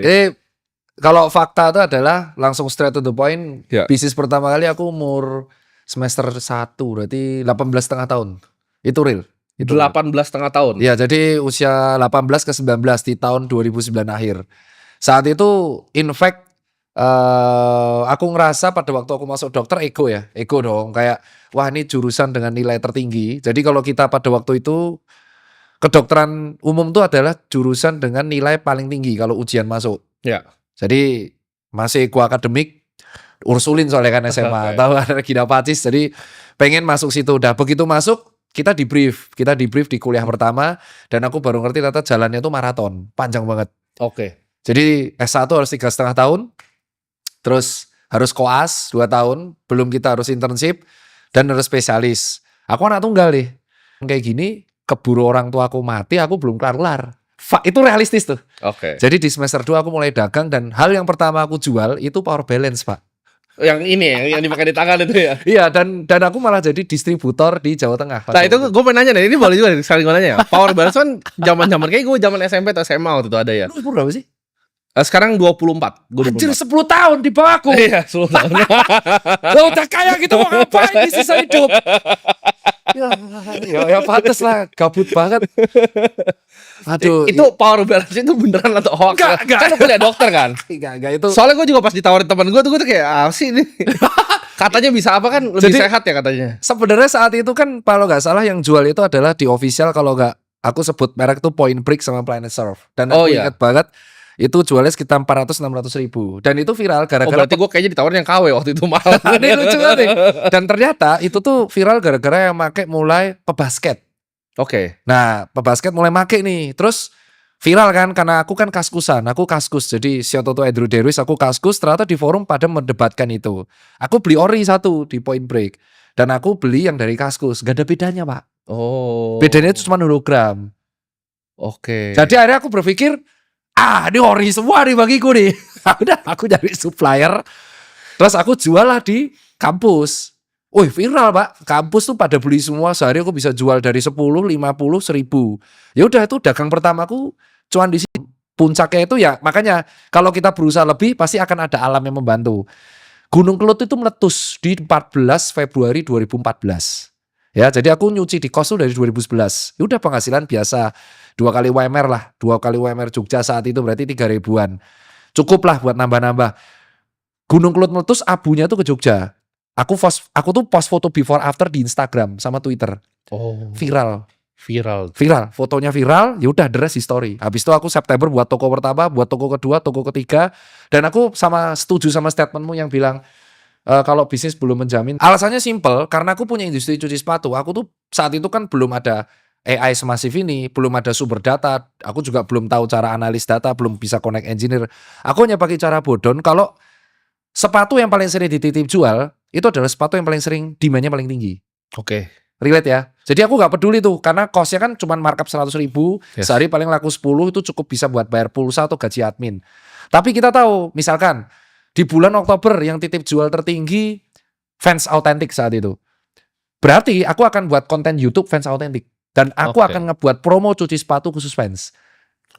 Jadi kalau fakta itu adalah langsung straight to the point. Ya. Bisnis pertama kali aku umur semester 1 berarti 18,5 tahun. Itu real. Itu 18,5 tahun. ya, jadi usia 18 ke 19 di tahun 2009 akhir. Saat itu in fact aku ngerasa pada waktu aku masuk dokter ego dong, kayak wah ini jurusan dengan nilai tertinggi. Jadi kalau kita pada waktu itu kedokteran umum itu adalah jurusan dengan nilai paling tinggi kalau ujian masuk. Ya. Jadi masih ego akademik, Ursulin soalnya kan SMA, Okay. tahu ada Regina Pacis, jadi pengen masuk situ. Udah begitu masuk kita di brief di kuliah pertama dan aku baru ngerti ternyata jalannya tuh maraton, panjang banget. Oke. Jadi S1 harus 3,5 tahun, terus harus koas 2 tahun, belum kita harus internship dan harus spesialis. Aku anak tunggal nih, kayak gini keburu orang tua aku mati, aku belum kelar-kelar. Itu realistis tuh. Oke. Jadi di semester 2 aku mulai dagang dan hal yang pertama aku jual itu power balance, Pak. Yang ini ya, yang dipakai di tangan itu ya. Iya, dan aku malah jadi distributor di Jawa Tengah. Nah itu gue mau nanya nih, ini boleh juga sekali gue nanya ya. Power balance kan zaman kayak gue zaman SMP atau SMA waktu itu ada ya. Lu umur berapa sih? Sekarang 24. Gue Anjir 10 tahun di bawahku. Iya, 10 tahun. Lo udah kaya gitu mau ngapain di sisa hidup? Ya pantes lah, gabut banget. Aduh. Itu power balance itu beneran atau hoax? Enggak. Kan lu kuliah dokter kan? Enggak itu. Soalnya gue juga pas ditawarin teman gue tuh kayak sih ini. Katanya bisa apa kan lebih Jadi, sehat ya katanya. Sebenarnya saat itu kan kalau nggak salah yang jual itu adalah di official, kalau nggak aku sebut merek tuh Point Break sama Planet Surf. Dan aku ingat banget itu jualnya sekitar 400-600 ribu. Dan itu viral gara-gara. Berarti gue kayaknya ditawarin yang KW waktu itu mahal. Ini lucu banget. Dan ternyata itu tuh viral gara-gara yang make mulai pebasket. Oke. Nah, pebasket mulai make nih. Terus viral kan karena aku kan kaskusan. Aku kaskus. Jadi shout out to Andrew Derwis, aku kaskus. Ternyata di forum pada mendebatkan itu. Aku beli ori satu di Point Break. Dan aku beli yang dari kaskus. Gak ada bedanya, Pak. Oh. Bedanya itu cuma hologram. Oke. Jadi akhirnya aku berpikir, ini ori semua nih bagiku nih. Udah aku cari supplier. Terus aku jual lah di kampus. Wih viral, Pak. Kampus tuh pada beli semua. Sehari aku bisa jual dari 10, 50, 1000. Ya udah itu dagang pertamaku cuman di sini. Puncaknya itu ya makanya kalau kita berusaha lebih pasti akan ada alam yang membantu. Gunung Kelut itu meletus di 14 Februari 2014. Ya, jadi aku nyuci di kos tuh dari 2011. Ya udah penghasilan biasa 2 kali UMR lah. 2 kali UMR Jogja saat itu berarti 3 ribuan. Cukup lah buat nambah-nambah. Gunung Kelut meletus, abunya tuh ke Jogja. Aku tuh post foto before after di Instagram sama Twitter. Oh. Viral. Fotonya viral, ya udah the rest history. Habis itu aku September buat toko pertama, buat toko kedua, toko ketiga, dan aku setuju sama statementmu yang bilang kalau bisnis belum menjamin. Alasannya simple, karena aku punya industri cuci sepatu. Aku tuh saat itu kan belum ada AI semasif ini, belum ada sumber data. Aku juga belum tahu cara analis data, belum bisa connect engineer. Aku hanya pakai cara bodon. Kalau sepatu yang paling sering dititip jual itu adalah sepatu yang paling sering demand-nya paling tinggi. Oke. Relate ya. Jadi aku gak peduli tuh karena cost-nya kan cuma markup 100 ribu. Yes. Sehari paling laku 10 itu cukup bisa buat bayar pulsa atau gaji admin. Tapi kita tahu misalkan di bulan Oktober yang titip jual tertinggi Fans Authentic saat itu. Berarti aku akan buat konten YouTube Fans Authentic. Dan aku akan ngebuat promo cuci sepatu khusus fans.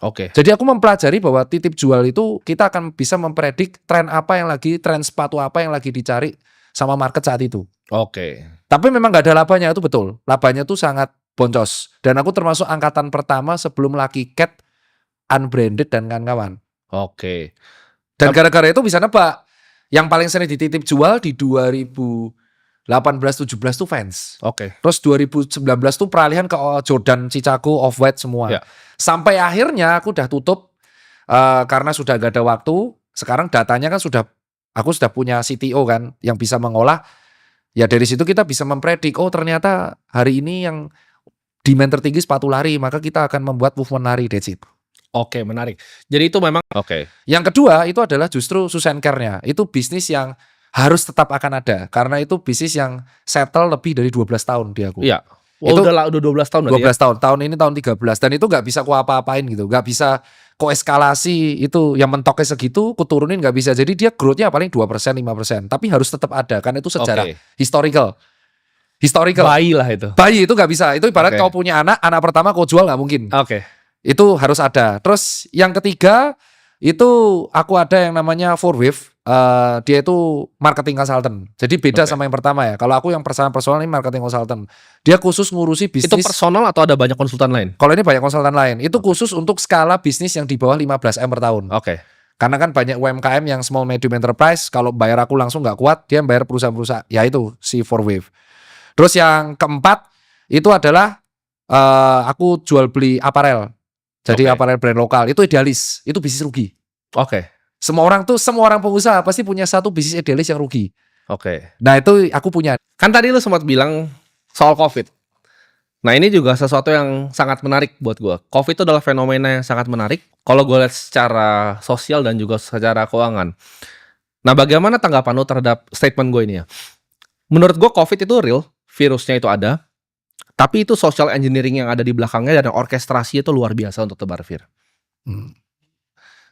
Oke. Jadi aku mempelajari bahwa titip jual itu kita akan bisa mempredik tren apa yang lagi, tren sepatu apa yang lagi dicari sama market saat itu. Oke. Tapi memang gak ada labanya, itu betul. Labanya tuh sangat boncos. Dan aku termasuk angkatan pertama sebelum Lucky Cat, Unbranded dan kawan-kawan. Oke. Dan gara-gara itu bisa nebak. Yang paling sering dititip jual di 2018-17 tuh Vans. Oke. Terus 2019 tuh peralihan ke Jordan, Chicago, Off-White semua. Ya. Sampai akhirnya aku udah tutup karena sudah gak ada waktu. Sekarang datanya kan aku sudah punya CTO kan yang bisa mengolah. Ya dari situ kita bisa mempredik, oh ternyata hari ini yang demand tertinggi sepatu lari, maka kita akan membuat movement lari, that's it. Oke, menarik. Jadi itu memang Yang kedua itu adalah justru Susan Care-nya. Itu bisnis yang harus tetap akan ada karena itu bisnis yang settle lebih dari 12 tahun di aku. Iya. Itu udah 12 tahun 12 tahun. Tahun ini tahun 13 dan itu nggak bisa ku apa-apain gitu. Nggak bisa koeskalasi itu yang mentoknya segitu, ku turunin nggak bisa. Jadi dia growth-nya paling 2%, 5%. Tapi harus tetap ada karena itu sejarah historical. Bayi lah itu. Bayi itu nggak bisa. Itu ibarat kau punya anak pertama kau jual nggak mungkin. Oke. Itu harus ada. Terus yang ketiga Itu aku ada yang namanya 4Wave. Dia itu marketing consultant. Jadi beda sama yang pertama ya. Kalau aku yang personal ini marketing consultant. Dia khusus ngurusi Itu bisnis. personal atau ada banyak konsultan lain? Kalau ini banyak konsultan lain. Itu khusus untuk skala bisnis yang di bawah 15M per tahun. Oke. Karena kan banyak UMKM yang small medium enterprise. Kalau bayar aku langsung nggak kuat, dia bayar perusahaan-perusahaan. Ya itu si 4Wave. Terus yang keempat itu adalah aku jual beli aparel. Jadi aparel brand lokal. Itu idealis. Itu bisnis rugi. Oke. Semua orang pengusaha pasti punya satu bisnis idealis yang rugi. Oke. Nah itu aku punya. Kan tadi lu sempat bilang soal COVID. Nah ini juga sesuatu yang sangat menarik buat gue. COVID itu adalah fenomena yang sangat menarik. Kalau gue lihat secara sosial dan juga secara keuangan. Nah bagaimana tanggapan lu terhadap statement gue ini ya? Menurut gue COVID itu real, virusnya itu ada. Tapi itu social engineering yang ada di belakangnya dan orkestrasi itu luar biasa untuk tebar vir.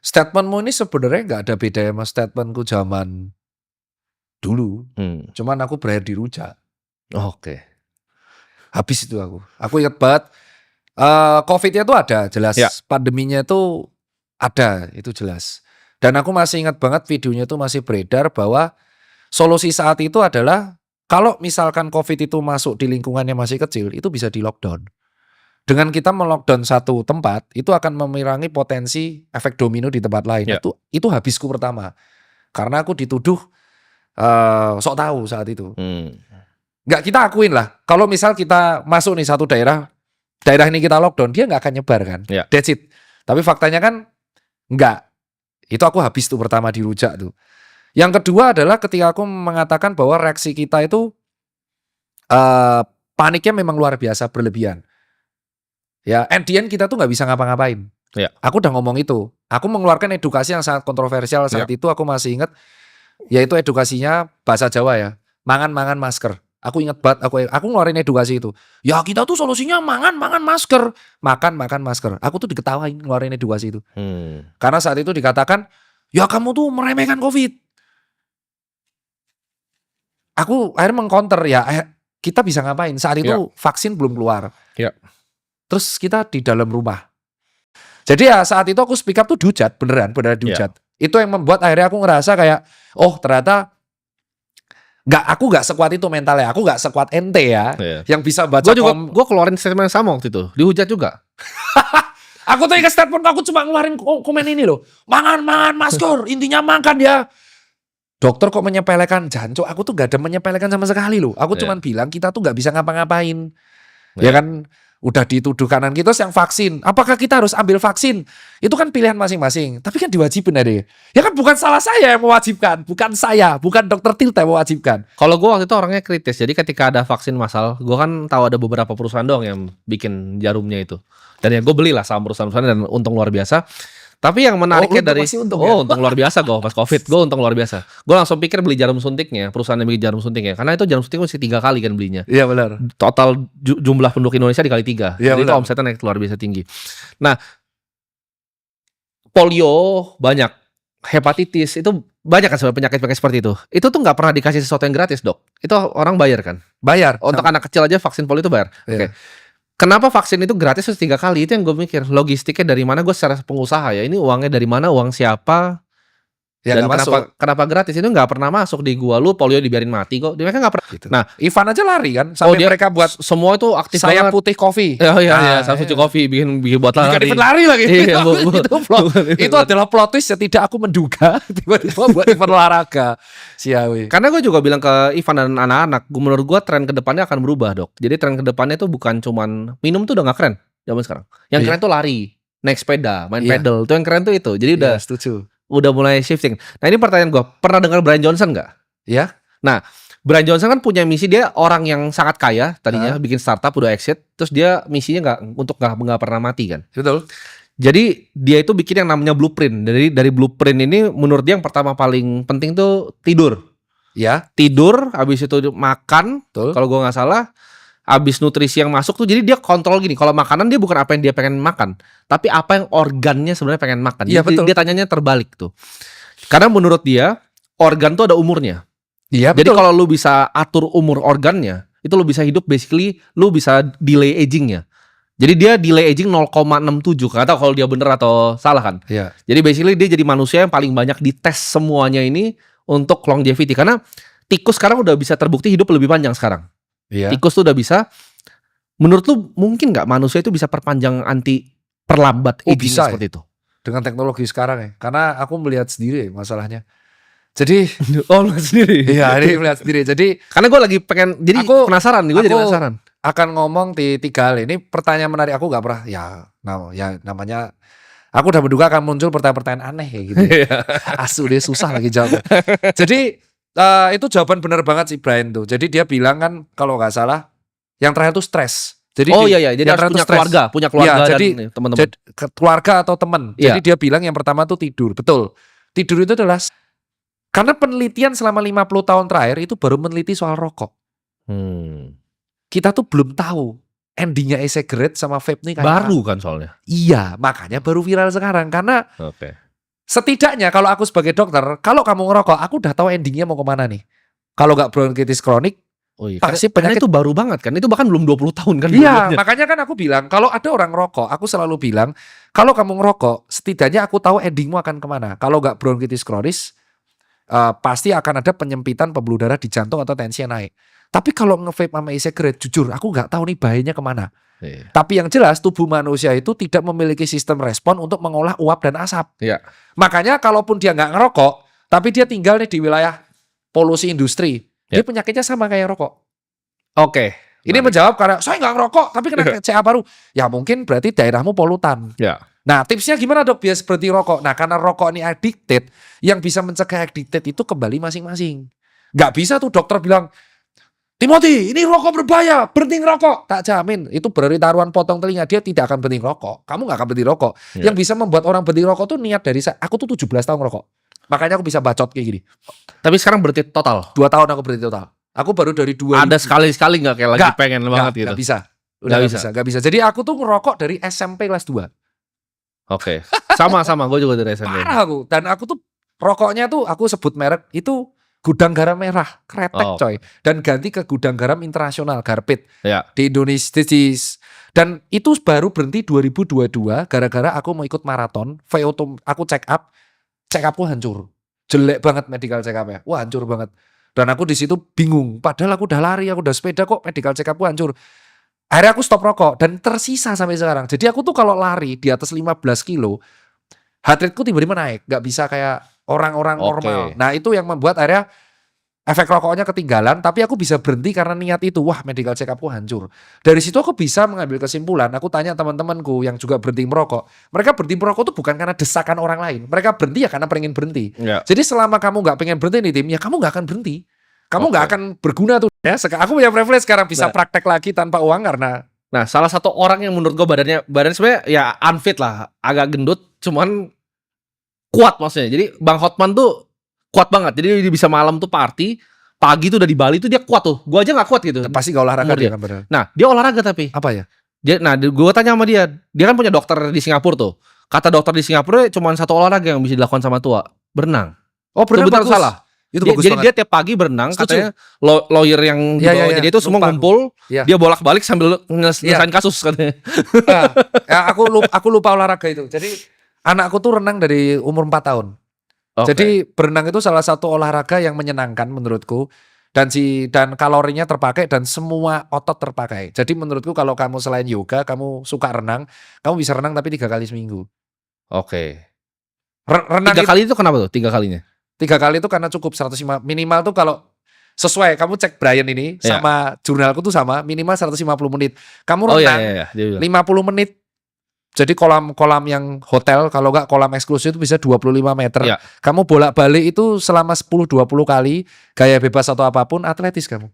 Statementmu ini sebenarnya nggak ada bedanya sama statementku zaman dulu. Cuman aku berakhir di rujak. Oke. Habis itu aku. Aku ingat banget. COVID-nya itu ada jelas. Ya. Pandeminya itu ada, itu jelas. Dan aku masih ingat banget videonya itu masih beredar bahwa solusi saat itu adalah kalau misalkan COVID itu masuk di lingkungannya masih kecil, itu bisa di lockdown. Dengan kita melockdown satu tempat, itu akan mengurangi potensi efek domino di tempat lain. Ya. Itu habisku pertama. Karena aku dituduh sok tahu saat itu. Nggak, kita akuin lah. Kalau misal kita masuk nih satu daerah ini kita lockdown, dia nggak akan nyebar kan. Ya. That's it. Tapi faktanya kan nggak. Itu aku habis tuh pertama dirujak tuh. Yang kedua adalah ketika aku mengatakan bahwa reaksi kita itu paniknya memang luar biasa berlebihan. Ya, at the end kita tuh nggak bisa ngapa-ngapain. Ya. Aku udah ngomong itu. Aku mengeluarkan edukasi yang sangat kontroversial saat itu. Aku masih ingat, yaitu edukasinya bahasa Jawa ya. Mangan masker. Aku ingat banget. Aku ngeluarin edukasi itu. Ya kita tuh solusinya mangan masker. Makan masker. Aku tuh diketawain ngeluarin edukasi itu. Karena saat itu dikatakan, ya kamu tuh meremehkan COVID. Aku akhirnya mengcounter ya. Kita bisa ngapain? Saat itu vaksin belum keluar. Ya. Terus kita di dalam rumah. Jadi ya saat itu aku speak up tuh dihujat, beneran dihujat. Itu yang membuat akhirnya aku ngerasa kayak, oh ternyata aku nggak sekuat itu mentalnya, aku nggak sekuat ente ya, yang bisa baca. Gue keluarin statement yang sama waktu itu, dihujat juga. Aku tuh ingat statement aku cuma ngeluarin komen ini loh, mangan masker, intinya makan ya. Dokter kok menyepelekan, jancuk, aku tuh gak ada menyepelekan sama sekali loh. Aku cuman bilang kita tuh gak bisa ngapa-ngapain. Ya kan, udah dituduh kanan kita yang vaksin. Apakah kita harus ambil vaksin? Itu kan pilihan masing-masing. Tapi kan diwajibin ada. Ya kan bukan salah saya yang mewajibkan. Bukan saya, bukan dokter Tirta yang mewajibkan. Kalau gue waktu itu orangnya kritis. Jadi ketika ada vaksin massal, gue kan tahu ada beberapa perusahaan doang yang bikin jarumnya itu. Dan ya gue belilah saham perusahaan-perusahaan dan untung luar biasa. Tapi yang menariknya untung luar biasa gue pas COVID, gue untung luar biasa. Gue langsung pikir beli jarum suntiknya, perusahaan yang bikin jarum suntiknya, karena itu jarum suntik mesti 3 kali kan belinya. Iya benar. Total jumlah penduduk Indonesia dikali 3. Iya, jadi itu omsetnya naik luar biasa tinggi. Nah, polio banyak, hepatitis itu banyak kan sebenarnya penyakit-penyakit seperti itu. Itu tuh nggak pernah dikasih sesuatu yang gratis, Dok. Itu orang bayar kan? Bayar. Untuk anak kecil aja vaksin polio itu bayar. Iya. Oke. Kenapa vaksin itu gratis 3 kali? Itu yang gue mikir. Logistiknya dari mana? Gue secara pengusaha ya. Ini uangnya dari mana? Uang siapa? Ya, dan kenapa gratis? Itu nggak pernah masuk di gua. Lu polio dibiarin mati kok. Mereka nggak pernah. Gitu. Nah, Ivan aja lari kan. Sampai mereka buat semua itu aktif saya banget. putih kopi. Iya, saya suci kopi bikin buat lari. Bikin lari lagi. Iya, itu adalah plot twist yang tidak aku menduga. Tiba-tiba buat event olahraga. Siawi. Karena gue juga bilang ke Ivan dan anak-anak, menurut gue tren kedepannya akan berubah, Dok. Jadi tren kedepannya itu bukan cuman minum tuh udah nggak keren zaman sekarang. Yang keren tuh lari, naik sepeda, main pedal. Itu yang keren tuh itu. Jadi udah setuju. Udah mulai shifting. Nah ini pertanyaan gue, pernah dengar Brian Johnson nggak? Ya. Nah, Brian Johnson kan punya misi, dia orang yang sangat kaya tadinya, bikin startup udah exit, terus dia misinya nggak pernah mati kan? Betul. Jadi dia itu bikin yang namanya blueprint. Dari blueprint ini menurut dia yang pertama paling penting tuh tidur. Ya. Tidur, habis itu makan. Kalau gue nggak salah. Habis nutrisi yang masuk tuh, jadi dia kontrol gini. Kalau makanan dia bukan apa yang dia pengen makan, tapi apa yang organnya sebenarnya pengen makan. Iya, betul. Dia tanyanya terbalik tuh. Karena menurut dia organ tuh ada umurnya. Iya. Jadi kalau lu bisa atur umur organnya, itu lu bisa hidup basically, lu bisa delay agingnya. Jadi dia delay aging 0,67. Nggak tahu kalau dia bener atau salah kan. Iya. Jadi basically dia jadi manusia yang paling banyak dites semuanya ini untuk longevity. Karena tikus sekarang udah bisa terbukti hidup lebih panjang sekarang. Iya. Tikus tuh udah bisa. Menurut lu mungkin nggak manusia itu bisa perpanjang perlambat aging bisa seperti itu? Dengan teknologi sekarang ya. Karena aku melihat sendiri masalahnya. Jadi Oh, lu sendiri. iya, ini melihat sendiri. Jadi Karena gue lagi pengen, jadi Aku- penasaran, gue jadi aku- penasaran. akan ngomong di 3 hal ini. Pertanyaan menarik, aku nggak pernah ya namanya aku udah menduga akan muncul pertanyaan-pertanyaan aneh kayak gitu. Asu deh, susah lagi jawabnya. Jadi itu jawaban benar banget sih Brian tuh. Jadi dia bilang kan kalau nggak salah yang terakhir tuh stres. Jadi Oh iya, jadi yang harus terakhir punya tuh stres. punya keluarga Iya, dan jadi- teman-teman. Jadi keluarga atau teman. Iya. Jadi dia bilang yang pertama tuh tidur. Betul. Tidur itu adalah karena penelitian selama 50 tahun terakhir itu baru meneliti soal rokok. Kita tuh belum tahu endingnya e-cigarette sama vape nih kayak apa. Baru kan soalnya. Iya, makanya baru viral sekarang. Karena Oke. setidaknya kalau aku sebagai dokter, kalau kamu ngerokok, aku udah tahu endingnya mau kemana nih. Kalau nggak bronkitis kronik, Oh iya. Pasti Karena penyakit- itu baru banget kan. Itu bahkan belum 20 tahun kan. iya, umurnya. makanya kan aku bilang, kalau ada orang ngerokok, aku selalu bilang, kalau kamu ngerokok, setidaknya aku tahu endingmu akan kemana. Kalau nggak bronkitis kronis, pasti akan ada penyempitan pembuluh darah di jantung atau tensi yang naik. Tapi kalau nge-vape sama e-cigarette, jujur, aku nggak tahu nih bahayanya kemana. Iya. Tapi yang jelas, tubuh manusia itu tidak memiliki sistem respon untuk mengolah uap dan asap. Iya. Makanya kalaupun dia nggak ngerokok, tapi dia tinggal nih di wilayah polusi industri, dia Ya. penyakitnya sama kayak rokok. Oke. Ini Menarik. menjawab karena saya nggak ngerokok tapi kena CA paru. Ya mungkin berarti daerahmu polutan. Ya. Nah tipsnya gimana dok biar berhenti rokok? Nah karena rokok ini addicted, yang bisa mencegah addicted itu kembali masing-masing. Nggak bisa tuh dokter bilang, Timothy ini rokok berbahaya, berhenti ngerokok. Tak jamin, itu berarti taruhan potong telinga, dia tidak akan berhenti rokok. Kamu nggak akan berhenti rokok. Ya. Yang bisa membuat orang berhenti rokok tuh niat dari saya. Aku tuh 17 tahun ngerokok. Makanya aku bisa bacot kayak gini. Tapi sekarang berarti total. 2 tahun aku berhenti total. Aku baru dari 2000. Ada sekali-sekali nggak kayak lagi Nggak, pengen banget gitu. Nggak bisa. Udah Nggak nggak bisa. Nggak bisa. Jadi aku tuh ngerokok dari SMP kelas 2. Oke. Sama-sama. Gue juga dari SMP. Parah aku. Dan aku tuh rokoknya tuh aku sebut merek itu Gudang Garam Merah. Kretek Oh. coy. Dan ganti ke Gudang Garam Internasional. Garpit. Ya. Di Indonesia. Dan itu baru berhenti 2022 gara-gara aku mau ikut maraton. VO2 aku check up. Check upku hancur. Jelek banget medical check up-nya. Wah hancur banget. Dan aku di situ bingung. Padahal aku udah lari, aku udah sepeda kok medical check up-ku hancur. Akhirnya aku stop rokok dan tersisa sampai sekarang. Jadi aku tuh kalau lari di atas 15 kilo, heart rate-ku tiba-tiba naik. Gak bisa kayak orang-orang Oke. normal. Nah itu yang membuat akhirnya efek rokoknya ketinggalan. Tapi aku bisa berhenti karena niat itu. Wah medical check up-ku hancur. Dari situ aku bisa mengambil kesimpulan. Aku tanya teman-temanku yang juga berhenti merokok. Mereka berhenti merokok tuh bukan karena desakan orang lain. Mereka berhenti ya karena pengen berhenti. Ya. Jadi selama kamu nggak pengen berhenti nih tim, ya kamu nggak akan berhenti. Kamu nggak Oke. akan berguna tuh. Ya, aku punya privilege sekarang bisa Nah. praktek lagi tanpa uang karena Nah, salah satu orang yang menurut gue badannya sebenarnya ya unfit lah, agak gendut, cuman kuat maksudnya. Jadi Bang Hotman tuh kuat banget. Jadi dia bisa malam tuh party, pagi tuh udah di Bali tuh dia kuat tuh. Gue aja nggak kuat gitu. pasti nggak olahraga Umur dia dia. kan padahal. Nah, dia olahraga tapi. Apa ya? Gue tanya sama dia kan punya dokter di Singapura tuh. Kata dokter di Singapura cuma satu olahraga yang bisa dilakukan sama tua, berenang. Oh benar Betul bagus. salah. Itu bagus Jadi banget. dia tiap pagi berenang, Setuju. katanya lawyer yang di Iya, bawahnya iya, dia itu semua lupa aku. ngumpul, Iya. dia bolak-balik sambil nyelesain kasus katanya. Nah, ya, aku lupa olahraga itu. Jadi anakku tuh renang dari umur 4 tahun. Oke. Jadi berenang itu salah satu olahraga yang menyenangkan menurutku. Dan kalorinya terpakai dan semua otot terpakai. Jadi menurutku kalau kamu selain yoga, kamu suka renang, kamu bisa renang tapi 3 kali seminggu. Oke. Renang 3 kali itu kenapa tuh? 3 kalinya? 3 kali itu karena cukup 105 minimal tuh kalau sesuai kamu cek Brian ini Iya. sama jurnalku tuh sama minimal 150 menit. Kamu Oh renang iya. Dia bilang. 50 menit. Jadi kolam yang hotel kalau nggak kolam eksklusif itu bisa 25 meter. Iya. Kamu bolak-balik itu selama 10-20 kali gaya bebas atau apapun atletis kamu.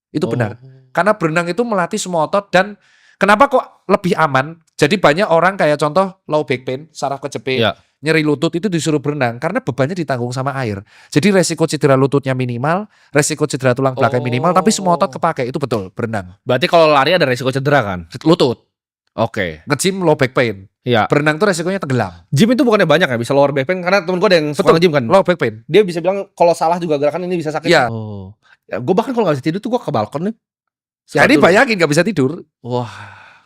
Itu benar. Karena berenang itu melatih semua otot dan kenapa kok lebih aman? Jadi banyak orang kayak contoh low back pain, saraf kejepit, Iya. nyeri lutut itu disuruh berenang karena bebannya ditanggung sama air. Jadi resiko cedera lututnya minimal, resiko cedera tulang belakang minimal, tapi semua otot kepakai. Itu betul, berenang. Berarti kalau lari ada resiko cedera kan? Lutut, Oke. nge-gym low back pain. Iya. Berenang tuh resikonya tenggelam. Gym itu bukannya banyak ya? Bisa lower back pain karena temen gue ada yang suka Betul. nge-gym kan. Low back pain. Dia bisa bilang kalau salah juga gerakan ini bisa sakit. Iya. Ya, gue bahkan kalau nggak bisa tidur tuh gue ke balkon nih. Ya ini Sepatu- bayangin gak bisa tidur. Wah.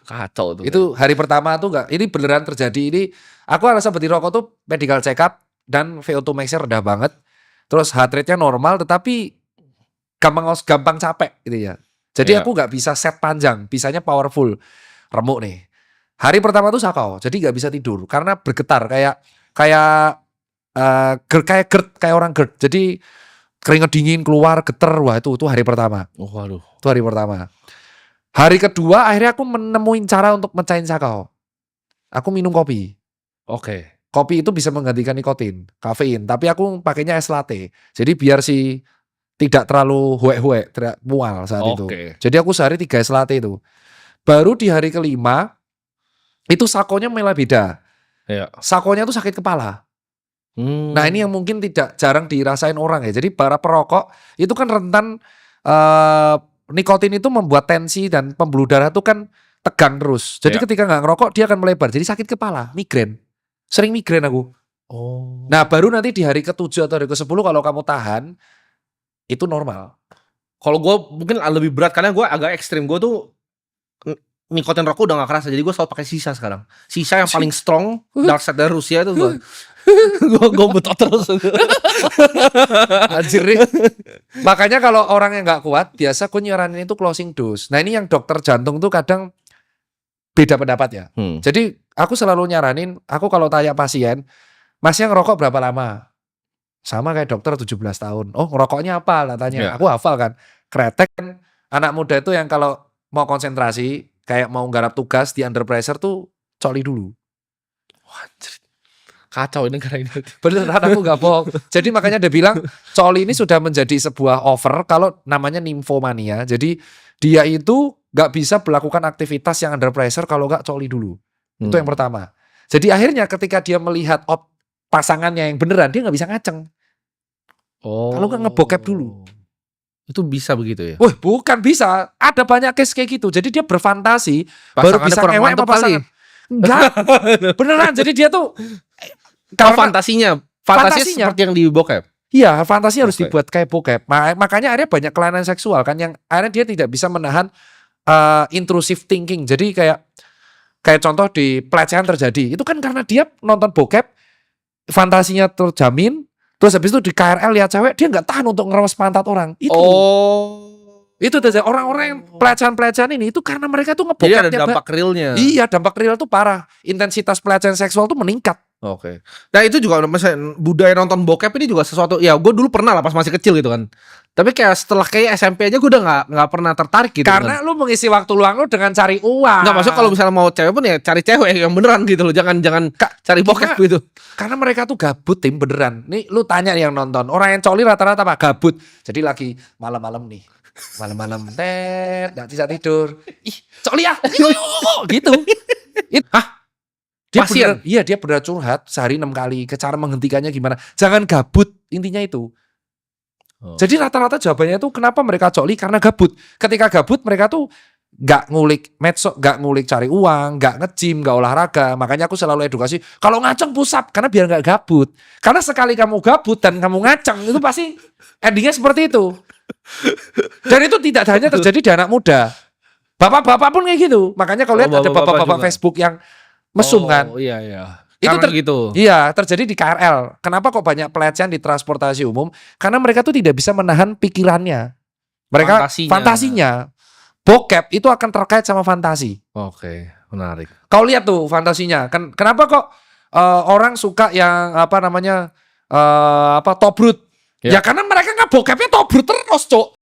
Kacau tuh. Itu hari pertama tuh enggak, ini beneran terjadi. Ini aku alasan berhenti rokok tuh medical check up dan VO2 max-nya rendah banget. Terus heart rate-nya normal tetapi gampang capek gitu ya. Jadi Iya. aku nggak bisa set panjang, bisanya powerful. Remuk nih. Hari pertama tuh sakau, jadi nggak bisa tidur karena bergetar kayak kayak kayak orang GERD. Jadi keringet dingin keluar, geter. Wah, itu hari pertama. Oh, waduh. Itu hari pertama. Hari kedua akhirnya aku menemuin cara untuk mecahin sakau. Aku minum kopi. Oke. Kopi itu bisa menggantikan nikotin, kafein, tapi aku pakainya es latte. Jadi biar si tidak terlalu huek-huek, tidak mual saat itu. Oke. Jadi aku sehari 3 es latte itu. Baru di hari kelima itu sakonya mulai beda. Iya. Sakonya tuh sakit kepala. Nah, ini yang mungkin jarang dirasain orang ya. Jadi para perokok itu kan rentan nikotin itu membuat tensi dan pembuluh darah itu kan tegang terus. Jadi Iya. ketika nggak ngerokok dia akan melebar. Jadi sakit kepala, migrain. Sering migrain aku. Oh. Nah, baru nanti di hari ke-7 atau hari ke-10 kalau kamu tahan itu normal. Kalau gue mungkin lebih berat karena gue agak ekstrim. Gue tuh nikotin rokok udah gak kerasa. Jadi gue selalu pakai sisa sekarang. Sisa yang paling strong dark side dari Rusia itu gue. gue betot terus. Anjir nih. Makanya kalau orang yang nggak kuat, biasa aku nyaranin itu closing dose. Nah, ini yang dokter jantung tuh kadang beda pendapat ya. Jadi aku selalu nyaranin, aku kalau tanya pasien, masnya ngerokok berapa lama? Sama kayak dokter 17 tahun. Oh, ngerokoknya apa? Lah tanya. Yeah. Aku hafal kan. Kretek kan anak muda itu yang kalau mau konsentrasi, kayak mau nggarap tugas di under pressure tuh coli dulu. Anjir. Kacau ini negara ini. Beneran aku gak bohong. Jadi makanya dia bilang coli ini sudah menjadi sebuah over kalau namanya nymphomania. Jadi dia itu gak bisa melakukan aktivitas yang under pressure kalau gak coli dulu. Itu yang pertama. Jadi akhirnya ketika dia melihat pasangannya yang beneran, dia gak bisa ngaceng. Oh. Kalau gak ngebokep dulu. Itu bisa begitu ya? Wah, bukan bisa. Ada banyak case kayak gitu. Jadi dia berfantasi baru Pasangannya bisa kurang ngewek mantep sama pasangan. Enggak. Beneran. Jadi dia tuh fantasinya seperti yang di bokep. Iya, fantasi harus Oke. dibuat kayak bokep. Makanya akhirnya banyak kelainan seksual kan yang akhirnya dia tidak bisa menahan intrusive thinking. Jadi kayak contoh di pelecehan terjadi. Itu kan karena dia nonton bokep, fantasinya terjamin, terus habis itu di KRL lihat cewek, dia nggak tahan untuk ngerewas pantat orang. Itu. Itu terjadi. Orang-orang yang pelecehan-pelecehan ini itu karena mereka tuh Jadi ada ngebokep. dampak realnya. Iya, dampak real tuh parah. Intensitas pelecehan seksual tuh meningkat. Oke. Nah itu juga misalnya budaya nonton bokep ini juga sesuatu. Ya gue dulu pernah lah pas masih kecil gitu kan. Tapi kayak setelah kayak SMP aja gue udah nggak pernah tertarik gitu. Karena lu mengisi waktu luang lu dengan cari uang. Nggak, maksudnya kalau misalnya mau cewek pun ya cari cewek yang beneran gitu loh. Jangan cari bokep gitu. Karena mereka tuh gabut tim beneran. Nih lu tanya yang nonton. Orang yang coli rata-rata apa? Gabut. Jadi lagi malam-malam nih. Malam-malam gak bisa tidur. Ih, coli ya. Gitu. Dia Pasien? dia bener curhat sehari 6 kali. Cara menghentikannya gimana? Jangan gabut. Intinya itu. Jadi rata-rata jawabannya itu kenapa mereka coli? Karena gabut. Ketika gabut mereka tuh gak ngulik medsos, gak ngulik cari uang, gak nge-gym, gak olahraga. Makanya aku selalu edukasi, kalau ngaceng push up, karena biar gak gabut. Karena sekali kamu gabut dan kamu ngaceng, itu pasti endingnya seperti itu. Dan itu tidak hanya terjadi di anak muda. Bapak-bapak pun kayak gitu. Makanya kalau lihat ada bapak-bapak bapak-bapak juga. Facebook yang mesum kan. Oh iya iya. Itu gitu. Iya, terjadi di KRL. Kenapa kok banyak pelecehan di transportasi umum? Karena mereka tuh tidak bisa menahan pikirannya. Mereka fantasinya. Bokep itu akan terkait sama fantasi. Oke, menarik. Kau lihat tuh fantasinya. Kenapa kok orang suka yang apa namanya tobrut? Ya karena mereka nggak bokepnya tobrut terus, Cok.